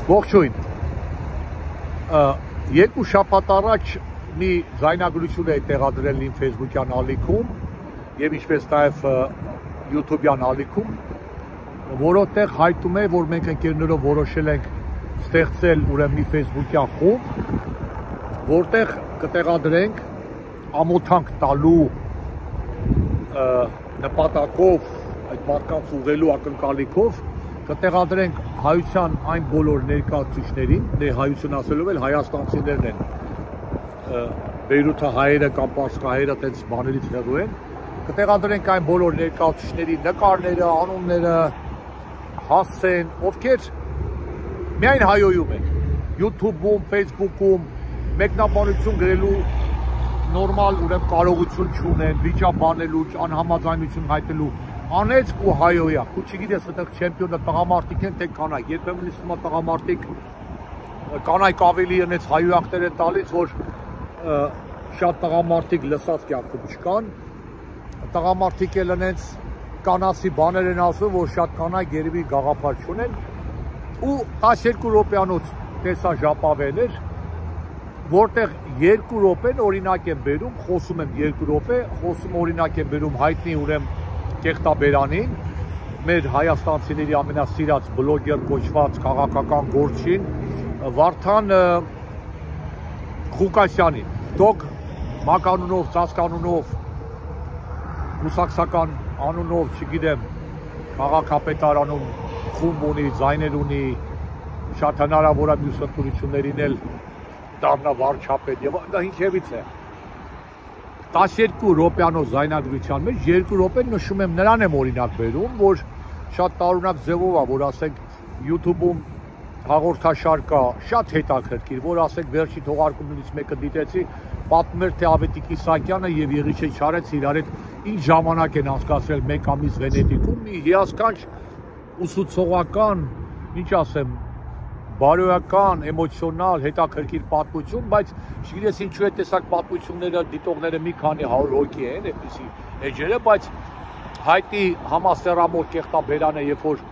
Ողջույն։ Երկու շաբաթ առաջ մի ձայնագրություն է տեղադրել իմ Facebook-յան ալիքում եւ ինչպես նաեւ YouTube-յան ալիքում, որովհետեւ հայտնում է, որ մենք ընկերներով որոշել ենք ստեղծել ուրեմն մի Facebook-յան խումբ, որտեղ կտեղադրենք ամոթանք տալու նպատակով այդ մարդկանց ուղղելու ակնկալիքով կտեղադրենք հայության այն բոլոր ներկայացուցիչներին, հայություն ասելով էլ հայաստանցիներն են, Բեյրութի հայերը կամ պարսկահայերը այդպես բաներից հեռու են, կտեղադրենք այն բոլոր ներկայացուցիչների նկարները, անունները, հասցեն, ովքեր միայն հայոյում են, YouTube-ում, Facebook-ում, մեկնաբանություն գրելու նորմալ ուրեմն կարողություն չունեն, վիճաբանելու, անհամաձայնություն հայտնելու, անեծք ու հայոյակ, ու չգիտես այդտեղ չեմպիոնը տղամարդիկ են, թե կանայք, երբեմն լսում եմ տղամարդիկ կանայք ավելի այնց հայոյակներ են տալիս, որ շատ տղամարդիկ լսած կյանքում չկան, տղամարդիկ էլ այնց կանացի բաներ են ասում, որ շատ կանայք երևի գաղափար չունեն, ու 12 րոպեանոց տեսա ժապավեն էր, որտեղ 2 րոպեն օրինակ եմ բերում, խոսում եմ 2 րոպե, խոսում օրինակ եմ բերում հայտնի ուրեմն Կեղտաբերանին, մեր հայաստանցիների ամենասիրած բլոգեր կոչված քաղաքական գործին, Վարդան Ղուկասյանին, դոկ մականունով, ծածկանունով, կուսակցական անունով, չգիտեմ, քաղաքապետարանում խումբ ունի, ձայներ ունի, շատ հնարավոր է մյուս ընտրություններին էլ դառնա վարչապետ եւ դա ինչևից է 12 րոպեանոց զայնագրության մեջ 2 րոպե նշում եմ նրան եմ օրինակ բերում, որ շատ տարօրինակ ձևով է, որ ասենք YouTube-ում հաղորդաշար կա, շատ հետաքրքիր, որ ասենք վերջի թողարկումներից մեկը դիտեցի, պատմում էր թե Ավետիք Իսահակյանը եւ Եղիշե Չարենցը իրար հետ ինչ ժամանակ են անցկացրել 1 ամիս Վենետիկում, մի հիասքանչ ուսուցողական, ինչ ասեմ, բարոյական, էմոցիոնալ, հետաքրքիր պատմություն, բայց չգիտես ինչու է տեսակ պատմությունները դիտողները մի քանի 100 հոգի են, այդպիսի էջերը, բայց հայտնի համասեռամոլ Կեղտաբերանը, երբ որ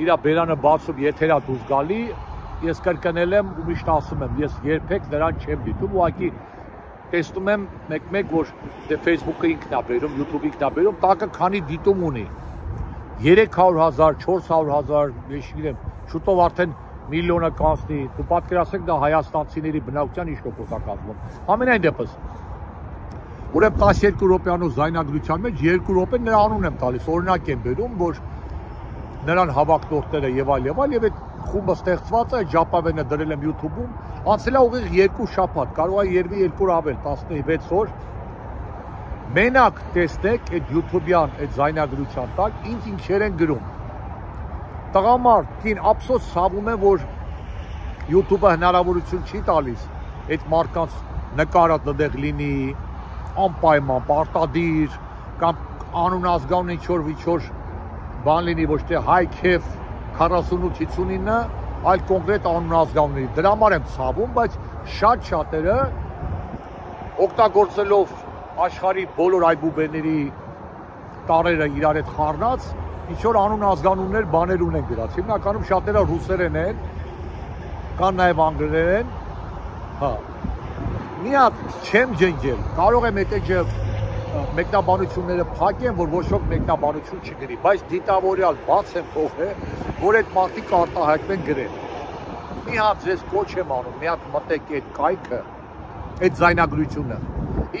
իր բերանը բացում եթերա դուրս գալի, ես կրկնել եմ ու միշտ ասում եմ, ես երբեք նրան չեմ դիտում, ուղղակի տեսնում եմ մեկ-մեկ, որ դե Facebook-ը ինքն է բերում, YouTube-ը ինքն է բերում, տակը քանի դիտում ունի, 300,000, 400,000, ես չգիտեմ, շուտով արդեն միլիոնը կանցնի, դու պատկերացրեք դա հայաստանցիների բնակության ինչ տոկոս է կազմում։ Համենայն դեպս, ուրեմն 12 րոպեանոց զայնագրության մեջ 2 րոպե նրա անուն եմ տալիս, օրինակ եմ բերում, որ նրան հավակնորդները եւ այլ եւ այդ խումբը ստեղծված է, ժապավենը դրել եմ YouTube-ում, անցել է ուղիղ 2 շաբաթ, կարող է երևի 2 օր ավել, 16 օր։ Մենակ տեսնեք այդ YouTube-յան այդ զայնագրության տակ ինչ ինչեր են գրում։ Տղամարդին ափսոս ցավում է, որ YouTube-ը հնարավորություն չի տալիս այդ մարդկանց նկարը դեղ լինի, անպայման, պարտադիր, կամ անուն ազգանուն ինչ-որ բան լինի, ոչ թե հայ քեֆ 48-59, այլ կոնկրետ անուն ազգանուն լինի։ Դրա համար եմ ցավում, բայց շատ շատերը օգտագործելով աշխարհի բոլոր այբուբեների տարերը իրար հետ խառնած ինչ-որ անուն ազգանուններ բաներ ունեն գրած, հիմնականում շատերը ռուսերեն են, կան նաև անգլերեն, մի հատ չեմ ջնջել, կարող եմ էտեջը մեկնաբանությունները փակեմ, որ ոչ ոք մեկնաբանություն չգրի, բայց դիտավորյալ բաց եմ թողել, որ այդ մարդիկ արտահայտվեն գրել, մի հատ ձեզ կոչ եմ անում, մի հատ մտեք այդ կայքը, այդ զայնագրությունը,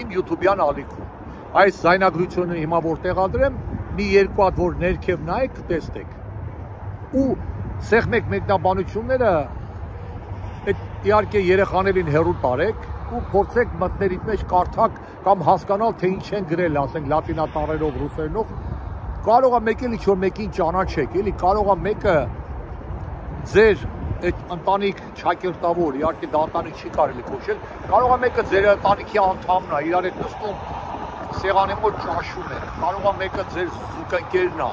իմ YouTube-յան ալիքում, այս զայնագրությունը հիմա որ տեղադրեմ, մի 2 հատ որ ներքև նայեք տեսնեք ու սեղմեք մեկնաբանությունները այդ իհարկե երեխաներին հեռու տարեք ու փորձեք մտներիդ մեջ կարդալ կամ հասկանալ թե ինչ են գրել, ասենք լատինատառերով, ռուսերենով, կարող է մեկ էլ ինչ-որ մեկին ճանաչեք, էլի կարող է մեկը ձեր այդ ընտանիք ճակերտավոր, իհարկե դա ընտանիք չի կարելի կոչել, կարող է մեկը ձեր ընտանիքի անդամն է, իրար հետ նստում սեղանի մոտ ճաշում է, կարող է մեկը ձեր զուգընկերն է,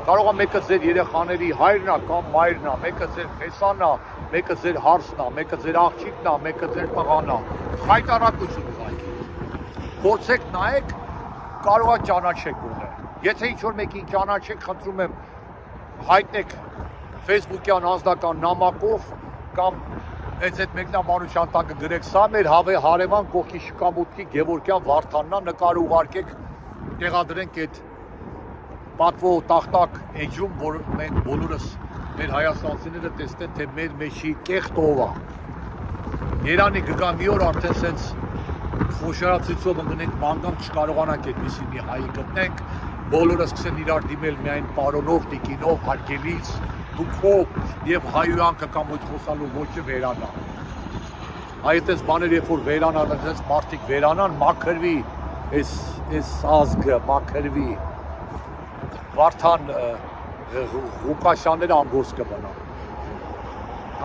կարող է մեկը ձեր երեխաների հայրն է կամ մայրն է, մեկը ձեր տեսանն է, մեկը ձեր հարսն է, մեկը ձեր աղջիկն է, մեկը ձեր տղան է, խայտարակություն ուղղակի։ Փորձեք նայեք, կարող է ճանաչեք ուղղել։ Եթե ինչ-որ մեկին ճանաչեք, խնդրում եմ հայտնեք Facebook-յան անձնական նամակով կամ այս այդ մեկնաբանության տակը գրեք, սա մեր հարևան կողքի շքամուտքի Գևորգյան Վարդաննա, նկար ուղարկեք, տեղադրենք այդ պատվո տախտակ էջում, որ մենք բոլորս մեր հայաստանցիները տեսնեն, թե մեր մեջի կեղտը ով է։ Երանի կգա մի օր արդեն սենց խոշորացույցով ընկնենք մանգամ չկարողանանք այդպիսի մի հայի գտնենք, բոլորը սկսեն իրար դիմել միայն պարոնով, տիկինով, հարգելից, դուքով եւ հայույանքը կամ ոչ խոսալու ոչը վերանա։ Այդպես բաներ երբ որ վերանան, այնպես մարդիկ վերանան, մաքրվի այս ազգը, մաքրվի Վարդան Ղուկասյանները ամբողջ կմնան։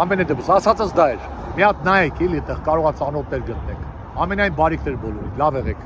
Ամենը դեպս ասածս դա էր։ Մի հատ նայեք, էլի այդտեղ կարող է ծանոթներ գտնեք։ Ամենայն բարիքներ բոլորին, լավ եղեք։